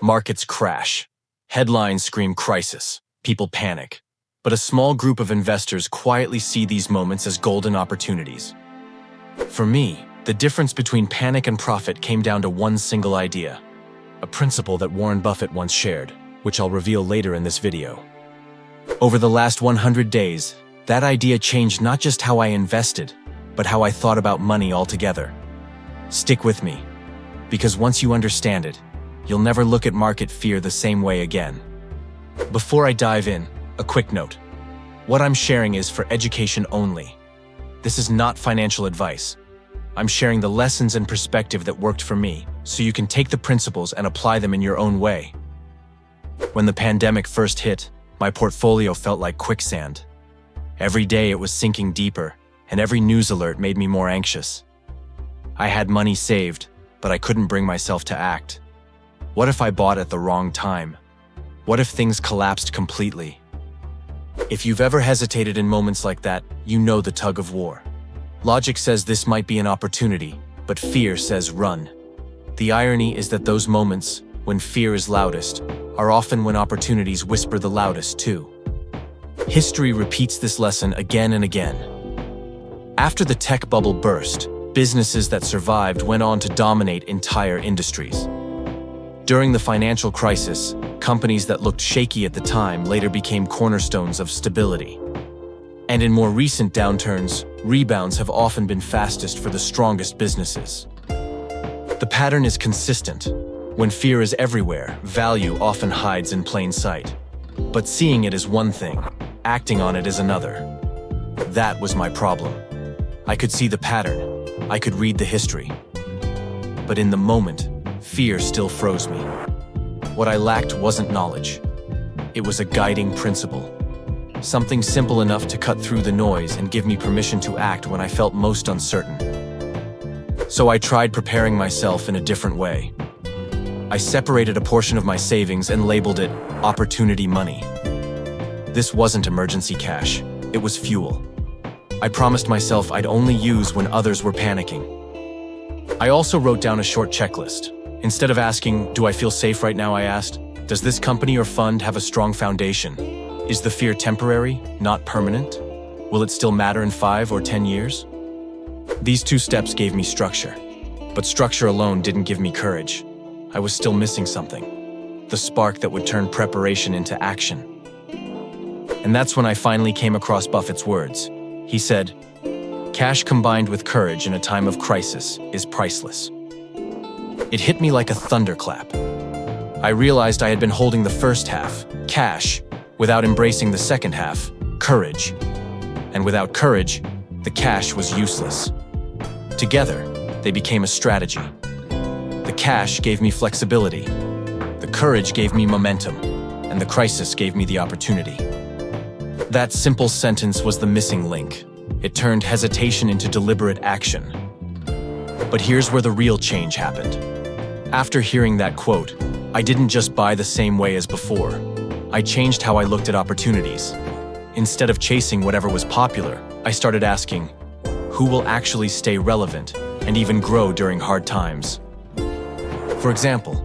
Markets crash. Headlines scream crisis. People panic. But a small group of investors quietly see these moments as golden opportunities. For me, the difference between panic and profit came down to one single idea, a principle that Warren Buffett once shared, which I'll reveal later in this video. Over the last 100 days, that idea changed not just how I invested, but how I thought about money altogether. Stick with me, because once you understand it, you'll never look at market fear the same way again. Before I dive in, a quick note. What I'm sharing is for education only. This is not financial advice. I'm sharing the lessons and perspective that worked for me, so you can take the principles and apply them in your own way. When the pandemic first hit, my portfolio felt like quicksand. Every day it was sinking deeper, and every news alert made me more anxious. I had money saved, but I couldn't bring myself to act. What if I bought at the wrong time? What if things collapsed completely? If you've ever hesitated in moments like that, you know the tug of war. Logic says this might be an opportunity, but fear says run. The irony is that those moments, when fear is loudest, are often when opportunities whisper the loudest too. History repeats this lesson again and again. After the tech bubble burst, businesses that survived went on to dominate entire industries. During the financial crisis, companies that looked shaky at the time later became cornerstones of stability. And in more recent downturns, rebounds have often been fastest for the strongest businesses. The pattern is consistent. When fear is everywhere, value often hides in plain sight. But seeing it is one thing, acting on it is another. That was my problem. I could see the pattern. I could read the history. But in the moment, fear still froze me. What I lacked wasn't knowledge. It was a guiding principle. Something simple enough to cut through the noise and give me permission to act when I felt most uncertain. So I tried preparing myself in a different way. I separated a portion of my savings and labeled it opportunity money. This wasn't emergency cash, it was fuel. I promised myself I'd only use when others were panicking. I also wrote down a short checklist. Instead of asking, "Do I feel safe right now?" I asked, "Does this company or fund have a strong foundation? Is the fear temporary, not permanent? Will it still matter in 5 or 10 years?" These 2 steps gave me structure. But structure alone didn't give me courage. I was still missing something. The spark that would turn preparation into action. And that's when I finally came across Buffett's words. He said, "Cash combined with courage in a time of crisis is priceless." It hit me like a thunderclap. I realized I had been holding the first half, cash, without embracing the second half, courage. And without courage, the cash was useless. Together, they became a strategy. The cash gave me flexibility. The courage gave me momentum. And the crisis gave me the opportunity. That simple sentence was the missing link. It turned hesitation into deliberate action. But here's where the real change happened. After hearing that quote, I didn't just buy the same way as before. I changed how I looked at opportunities. Instead of chasing whatever was popular, I started asking, who will actually stay relevant and even grow during hard times? For example,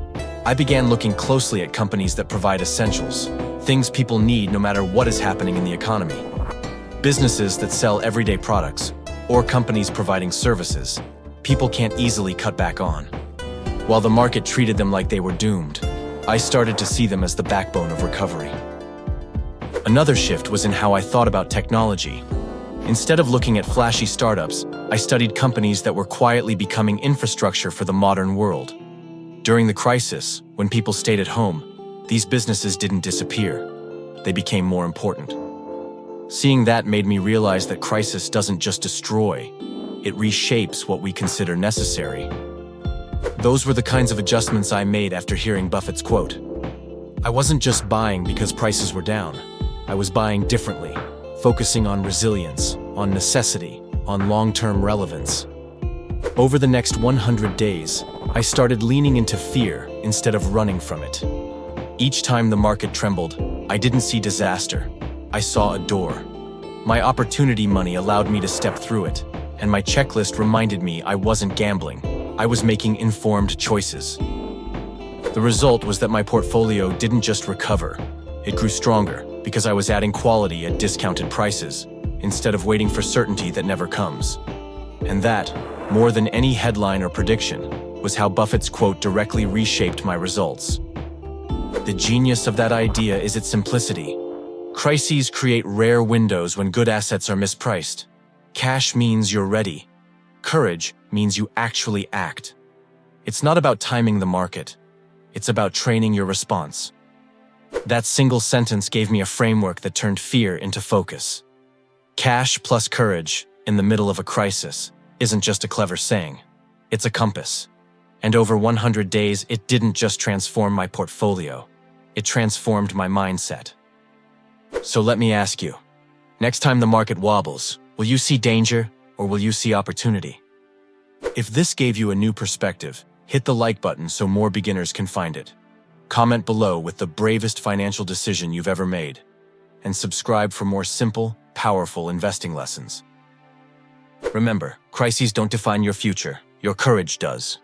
I began looking closely at companies that provide essentials, things people need no matter what is happening in the economy. Businesses that sell everyday products, or companies providing services, people can't easily cut back on. While the market treated them like they were doomed, I started to see them as the backbone of recovery. Another shift was in how I thought about technology. Instead of looking at flashy startups, I studied companies that were quietly becoming infrastructure for the modern world. During the crisis, when people stayed at home, these businesses didn't disappear. They became more important. Seeing that made me realize that crisis doesn't just destroy, it reshapes what we consider necessary. Those were the kinds of adjustments I made after hearing Buffett's quote. I wasn't just buying because prices were down. I was buying differently, focusing on resilience, on necessity, on long-term relevance. Over the next 100 days, I started leaning into fear instead of running from it. Each time the market trembled, I didn't see disaster. I saw a door. My opportunity money allowed me to step through it, and my checklist reminded me I wasn't gambling. I was making informed choices. The result was that my portfolio didn't just recover, it grew stronger because I was adding quality at discounted prices instead of waiting for certainty that never comes. And that, more than any headline or prediction, was how Buffett's quote directly reshaped my results. The genius of that idea is its simplicity. Crises create rare windows when good assets are mispriced. Cash means you're ready. Courage means you actually act. It's not about timing the market. It's about training your response. That single sentence gave me a framework that turned fear into focus. Cash plus courage in the middle of a crisis isn't just a clever saying. It's a compass. And over 100 days, it didn't just transform my portfolio. It transformed my mindset. So let me ask you, next time the market wobbles, will you see danger or will you see opportunity? If this gave you a new perspective, hit the like button so more beginners can find it. Comment below with the bravest financial decision you've ever made. And subscribe for more simple, powerful investing lessons. Remember, crises don't define your future. Your courage does.